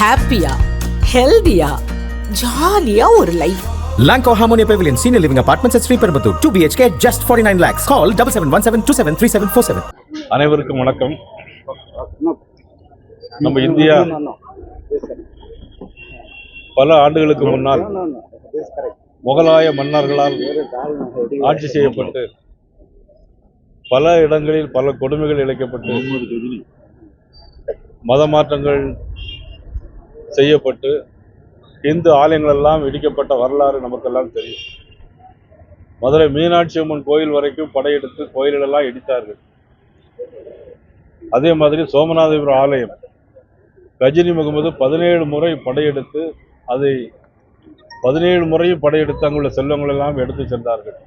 ஹாப்பியா, ஹெல்தியா, ஜாலியா ஒரு life. Lanco Harmonia Pavilion Senior Living Apartments at Sri Perambatoor 2 BHK just 49 lakhs. Call 7717273747. அனைவருக்கும் வணக்கம். நம்ம இந்தியா பல ஆண்டுகளுக்கு முன்னால் முகலாய மன்னர்களால் ஆட்சி செய்யப்பட்டு பல இடங்களில் பல கொடுமைகள் இழைக்கப்பட்டு மத மாற்றங்கள் செய்யப்பட்டு இந்து ஆலயங்கள் எல்லாம் இடிக்கப்பட்ட வரலாறு நமக்கெல்லாம் தெரியும். மதுரை மீனாட்சி அம்மன் கோயில் வரைக்கும் படையெடுத்து கோயிலெல்லாம் இடித்தார்கள். அதே மாதிரி சோமநாதபுரம் ஆலயம் கஜினி முகமது 17 முறை படையெடுத்து அதை 17 முறையும் படையெடுத்து அங்குள்ள செல்வங்கள் எல்லாம் எடுத்து சென்றார்கள்.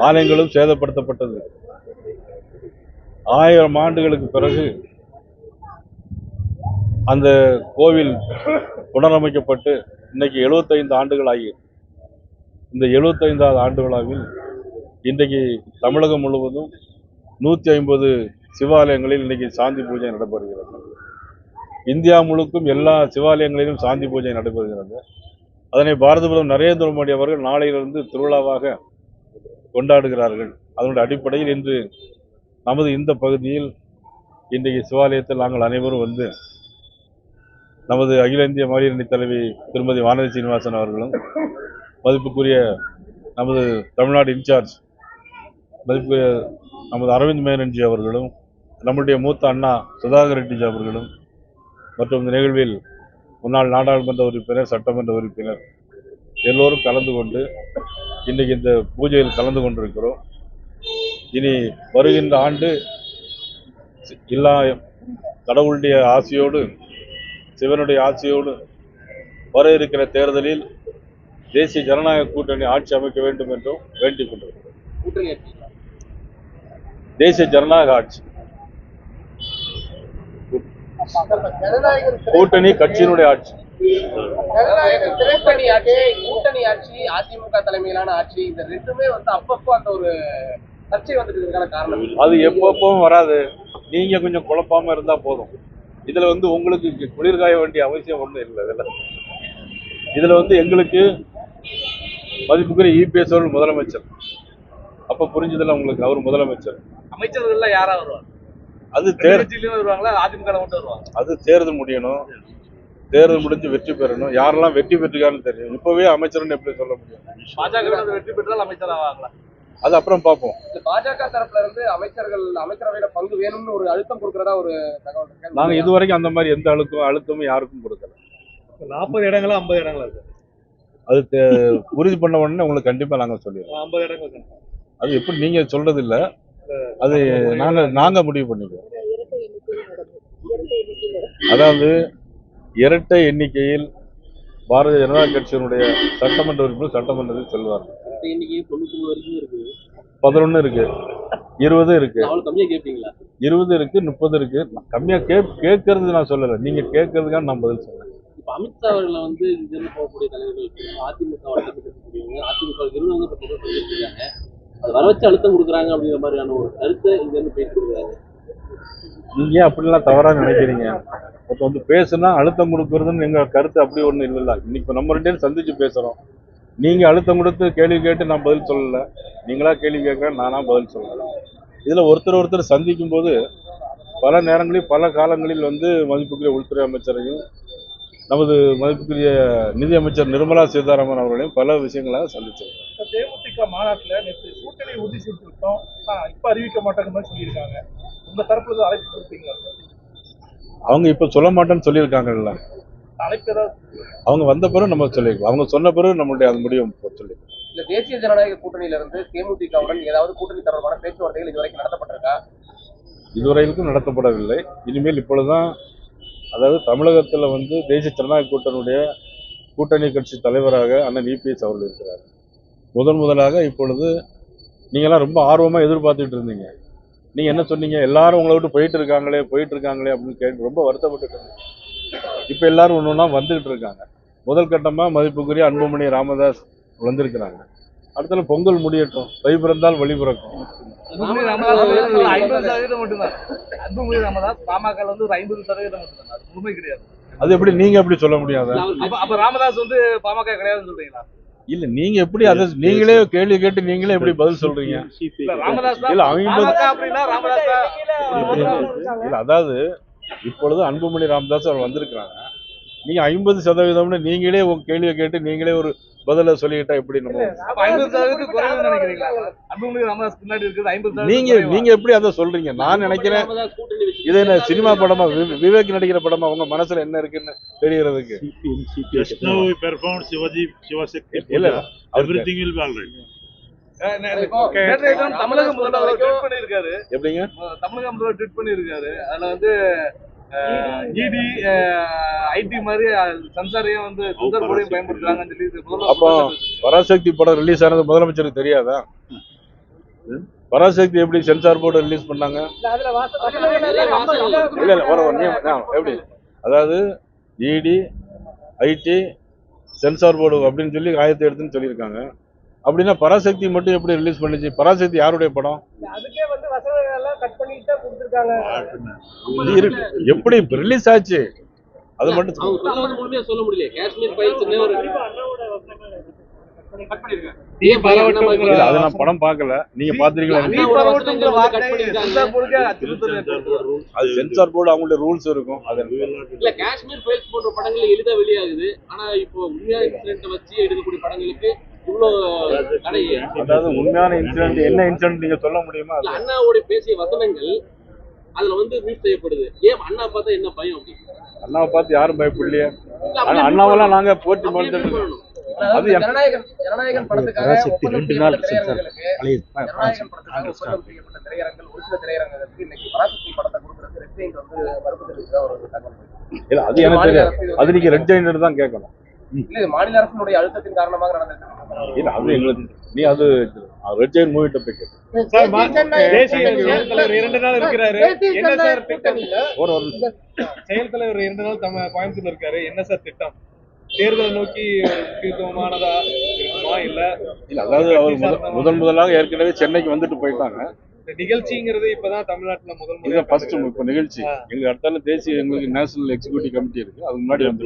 ஆலயங்களும் சேதப்படுத்தப்பட்டது. 1000 ஆண்டுகளுக்கு பிறகு அந்த கோவில் புனரமைக்கப்பட்டு இன்னைக்கு 75 ஆண்டுகள் ஆகி, இந்த 75வது ஆண்டு விழாவில் இன்றைக்கு தமிழகம் முழுவதும் 150 சிவாலயங்களில் இன்னைக்கு சாந்தி பூஜை நடைபெறுகிறது. இந்தியா முழுக்கும் எல்லா சிவாலயங்களிலும் சாந்தி பூஜை நடைபெறுகிறது. அதனை பாரத பிரதமர் நரேந்திர மோடி அவர்கள் நாளையிலிருந்து திருவிழாவாக கொண்டாடுகிறார்கள். அதனுடைய அடிப்படையில் இன்று நமது இந்த பகுதியில் இன்றைக்கு சிவாலயத்தில் நாங்கள் அனைவரும் வந்து நமது அகில இந்திய மகளிரணி தலைவி திருமதி வானதி சீனிவாசன் அவர்களும், மதிப்புக்குரிய நமது தமிழ்நாடு இன்சார்ஜ் மதிப்புக்குரிய நமது அரவிந்த் மேனன்ஜி அவர்களும், நம்முடைய மூத்த அண்ணா சுதாகர் ரெட்டிஜி அவர்களும் மற்றும் இந்த நிகழ்வில் முன்னாள் நாடாளுமன்ற உறுப்பினர், சட்டமன்ற உறுப்பினர் எல்லோரும் கலந்து கொண்டு இன்றைக்கு இந்த பூஜையில் கலந்து கொண்டிருக்கிறோம். இனி வருகின்ற ஆண்டு எல்லா கடவுளுடைய ஆசையோடு, சிவனுடைய ஆட்சியோடு வர இருக்கிற தேர்தலில் தேசிய ஜனநாயக கூட்டணி ஆட்சி அமைக்க வேண்டும் என்றும் வேண்டிக் கொண்டிருக்கிறோம். தேசிய ஜனநாயக ஆட்சி கூட்டணி கட்சியினுடைய ஆட்சி, கூட்டணி ஆட்சி, அதிமுக தலைமையிலான ஆட்சி, இந்த ரெண்டுமே வந்து அப்பப்போ அந்த ஒரு சர்ச்சை வந்துட்டு இருக்கான காரணம் அது எப்பப்பவும் வராது. நீங்க கொஞ்சம் குழப்பாம இருந்தா போதும். இதுல வந்து உங்களுக்கு குளிர்காய வேண்டிய அவசியம் ஒண்ணும் இல்லை. இதுல வந்து எங்களுக்கு மதிப்புக்குரிய இபிஎஸ் அவர்கள் முதலமைச்சர், அப்ப புரிஞ்சதுல உங்களுக்கு அவர் முதலமைச்சர். அமைச்சர்கள் யாரா வருவாங்க? அது வருவாங்களா, அதிமுக மட்டும் வருவாங்க? அது தேர்தல் முடியணும், தேர்தல் முடிஞ்சு வெற்றி பெறணும். யாரெல்லாம் வெற்றி பெற்றுக்கான்னு தெரியும். இப்பவே அமைச்சர்னு எப்படி சொல்ல முடியும்? பாஜக வெற்றி பெற்றால் அமைச்சர் ஆவாங்களா? அது அப்புறம் பார்ப்போம். பாஜக தரப்புல இருந்து அமைச்சரவையில பங்கு வேணும்னு ஒரு அழுத்தம் கொடுக்கறதா ஒரு தகவல் இருக்கு. நாங்க இதுவரைக்கும் அந்த மாதிரி எந்த அழுத்தமும் யாருக்கும் கொடுக்கல. 40 இடங்களா 50 இடங்களா இருக்கு? அது உறுதி பண்ண உடனே உங்களுக்கு கண்டிப்பா நாங்க சொல்லிடுறோம். 50 இடங்கள். அது எப்படி நீங்க சொல்றது இல்ல, அது நாங்க முடிவு பண்ணிக்குவோம். அதாவது இரட்டை எண்ணிக்கையில் பாரதிய ஜனதா கட்சியினுடைய சட்டமன்ற உறுப்பினர் சட்டமன்றத்தில் செல்வார்கள். 11 இருக்கு, 20 இருக்கு, 20 இருக்கு, 30 இருக்கு. கம்மியா கேட்கறது நான் சொல்லல, நீங்க கேட்கறதுக்காக நான் பதில் சொல்றேன். அமித்ஷா அவர்களை வந்து இங்கிருந்து போகக்கூடிய தலைவர்களுக்கு அதிமுக இருக்காங்க, அது வர வச்சு அழுத்தம் கொடுக்குறாங்க அப்படிங்கிற மாதிரியான ஒரு கருத்தை இங்க இருந்து பேசி கொடுக்குறாங்க. நீங்க அப்படிலாம் தவறா நினைக்கிறீங்க. இப்போ வந்து பேசுனா அழுத்தம் கொடுக்கறதுன்னு எங்க கருத்து அப்படி ஒண்ணு இல்லைல்ல. இன்னைக்கு நம்ம 2 பேரும் சந்திச்சு பேசுறோம். நீங்க அழுத்தம் கொடுத்து கேள்வி கேட்டு நான் பதில் சொல்லல, நீங்களா கேள்வி கேட்கறேன், நானா பதில் சொல்லல. இதுல ஒருத்தர் சந்திக்கும் போது பல நேரங்களில் பல காலங்களில் வந்து மதிப்புக்குரிய உள்துறை அமைச்சரையும் நமது மதிப்புக்குரிய நிதி அமைச்சர் நிர்மலா சீதாராமன் அவர்களையும் பல விஷயங்களாக சந்திச்சிருக்கோம். தேமுதிக மாநாட்டில் நேற்று கூட்டணி உறுதி செஞ்சிருக்கோம், இப்ப அறிவிக்க மாட்டாங்க மாதிரி சொல்லியிருக்காங்க. உங்க தரப்புல அழைப்பு கொடுப்பீங்களா? அவங்க இப்ப சொல்ல மாட்டேன்னு சொல்லியிருக்காங்கல்ல. அழைப்பு ஏதாவது அவங்க வந்த பிறகு நம்ம சொல்லியிருக்கோம். அவங்க சொன்ன பிறகு நம்மளுடைய அது முடியும் சொல்லியிருக்கோம். இல்ல, தேசிய ஜனநாயக கூட்டணியில இருந்து தேமுதிகவுடன் ஏதாவது கூட்டணி தொடர்பான பேச்சுவார்த்தைகள் இதுவரைக்கும் நடத்தப்பட்டிருக்கா? இதுவரைக்கும் நடத்தப்படவில்லை. இனிமேல் இப்பொழுதுதான், அதாவது தமிழகத்தில் வந்து தேசிய ஜனநாயக கூட்டணியுடைய கூட்டணி கட்சி தலைவராக அண்ணன் இபிஎஸ் அவர்கள் இருக்கிறார். முதலாக இப்பொழுது நீங்களாம் ரொம்ப ஆர்வமாக எதிர்பார்த்துட்டு இருந்தீங்க. நீங்கள் என்ன சொன்னீங்க? எல்லாரும் உங்களை விட்டு போயிட்டு இருக்காங்களே அப்படின்னு கேட்டு ரொம்ப வருத்தப்பட்டு. இப்போ எல்லாரும் ஒன்று ஒன்றா வந்துகிட்டு இருக்காங்க. முதல் கட்டமாக மதிப்புக்குரிய அன்புமணி ராமதாஸ் வந்திருக்கிறாங்க. அடுத்த பொங்கல் முடியட்டும், தை பிறந்தால் வழி பிறக்கும். அன்புமணி ராமதாஸ் 50% மட்டும்தான். அன்புமணி ராமதாஸ் பாமக வந்து ஒரு 50% மட்டும்தான். அது உண்மை கிடையாது. அது எப்படி நீங்க எப்படி சொல்ல முடியாத? அப்ப ராமதாஸ் வந்து பாமக கிடையாதுன்னு சொல்றீங்களா? இல்ல நீங்க எப்படி அதை நீங்களே கேள்வி கேட்டு நீங்களே எப்படி பதில் சொல்றீங்க? ராமதாஸ் இல்ல 50 அப்படின்னா ராமதாஸ் இல்ல அதாவது இப்பொழுது அன்புமணி ராமதாஸ் அவர் வந்திருக்கிறாங்க. நீங்க 50% நீங்களே உங்க கேள்வியை கேட்டு நீங்களே ஒரு பதில சொல்லிக்கிட்டா எப்படி நம்ம 50% குறைவு நினைக்கிறீங்களா? அன்புமணி ராமதாஸ் பின்னாடி இருக்குது 50%. நீங்க எப்படி அதை சொல்றீங்க? நான் நினைக்கிறேன் இது என்ன சினிமா படமா, விவேக் நடிக்கிற படமா? உங்க மனசுல என்ன இருக்குன்னு தெரியறதுக்கு Just now we performed Shiva Shakti இல்ல Puja. Everything will be all right. தமிழக முதல்வர் ட்வீட் பண்ணிருக்காரு. எப்படிங்க? தமிழக முதல்வர் ட்வீட் பண்ணிருக்காரு. அதுல வந்து இடி ஐடி மாதிரி சென்சாரையும் வந்து சென்சார் போர்டையும் பயன்படுத்துறாங்கன்னு சொல்லி அப்போ பராசக்தி படம் ரிலீஸ் ஆனது முதலமைச்சருக்கு தெரியாதா? பராசக்தி எப்படி சென்சார் போர்டு ரிலீஸ் பண்ணாங்க? இல்ல எப்படி அதாவது இடி ஐடி சென்சார் போர்டு அப்படின்னு சொல்லி ஆயத்தை எடுத்துன்னு சொல்லியிருக்காங்க. அப்படின்னா பராசக்தி மட்டும் எப்படி ரிலீஸ் பண்ணிச்சு? பராசக்தி யாருடைய படம்? அதுக்கே வந்து வசனங்கள் எல்லாம் கட் பண்ணிட்டு தான் கொடுத்துருக்காங்க. எப்படி ரிலீஸ் ஆச்சு அது மட்டும் முழுமையா சொல்ல முடியல. காஷ்மீர் ஃபைல்ஸ் அதை நான் படம் பார்க்கல. நீங்க பாத்துறீங்களா? அது சென்சார் போர்டு அவங்களுடைய ரூல்ஸ் இருக்கும். அது இல்ல காஷ்மீர் ஃபைல்ஸ் போன்ற படங்கள் எளிதா வெளியாகுது. ஆனா இப்போ உண்மையான இன்சிடென்ட் வச்சு எடுக்கக்கூடிய படங்களுக்கு இவ்வளவு தடை. அதாவது உண்மையான இன்சிடென்ட் என்ன இன்சிடென்ட் நீங்க சொல்ல முடியுமா? அண்ணாவோட பேசிய வசனங்கள் அதுல வந்து மீட் செய்யப்படுது. ஏன் அண்ணா பார்த்தா என்ன பயம்? அண்ணாவை பார்த்து யாரும் பயப்படலையே. ஆனா அண்ணாவெல்லாம் நாங்க போட்டி போட்டு அது ஜனநாயகன் படத்துக்காக திரையரங்கள் ஒரு சில திரையரங்களுக்கு இன்னைக்கு பராசக்தி படத்தை கொடுக்கறது ரெட் ஜெயிண்ட் வந்து மறுப்பு தெரிவிச்சதா ஒரு தகவல். இல்ல அது எனக்கு தெரியாது. அது நீங்க ரெட் ஜெயிண்ட் தான் கேட்கணும். இல்ல மாநில அரசினுடைய அழுத்தத்தின் காரணமாக நடந்தது. இல்ல அது எங்களுக்கு நீ அது ரெட் ஜெயிண்ட் மூவிட்ட போய் கேட்க. தேசிய செயல் தலைவர் 2 நாள் இருக்கிறாரு. என்ன சார் திட்டம்? ஒரு செயல் தலைவர் 2 நாள் கோயம்புத்தூர்ல இருக்காரு. என்ன சார் திட்டம்? தேர்தலை நோக்கி முக்கியத்துவமானதா இருக்குமா? இல்ல அதாவது அவர் முதலாக ஏற்கனவே சென்னைக்கு வந்துட்டு போயிட்டாங்க. நிகழ்ச்சிங்கிறது இப்பதான் தமிழ்நாட்டுல முதல் முறை ஃபர்ஸ்ட் இப்ப நிகழ்ச்சி. எங்க அடுத்தால தேசிய எங்களுக்கு நேஷனல் எக்ஸிகியூட்டிவ் கமிட்டி இருக்கு. அதுக்கு முன்னாடி வந்து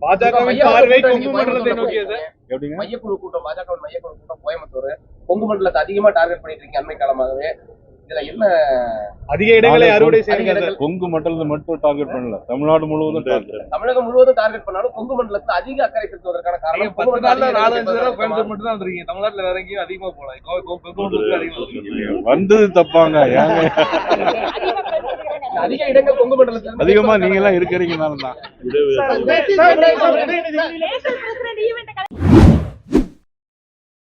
பாஜகவின் பார்வை கொங்கு மண்டலத்தை நோக்கியது. எப்படிங்க? மையக்குழு கூட்டம், பாஜக மையக்குழு கூட்டம் கோயம்புத்தூர் கொங்கு மண்டலத்தை அதிகமா டார்கெட் பண்ணிட்டு இருக்கீங்க அண்மை காலமாகவே. இதுல என்ன அதிக இடங்களை அறுவடை செய்யுங்க? கொங்கு மண்டலத்தை மட்டும் டார்கெட் பண்ணல, தமிழ்நாடு முழுவதும் டார்கெட். தமிழகம் முழுவதும் டார்கெட் பண்ணாலும் கொங்கு மண்டலத்துல அதிக அக்கறை செலுத்துவதற்கான காரணம் 10 நாள்ல 4-5 தடவை கோயம்புத்தூர் மட்டும் தான் வந்துருக்கீங்க. தமிழ்நாட்டுல வேற எங்கேயும் அதிகமா போல வந்தது தப்பாங்க. அதிக இடங்கள் கொங்கு மண்டலத்துல அதிகமா நீங்க எல்லாம் இருக்கிறீங்கனால தான்.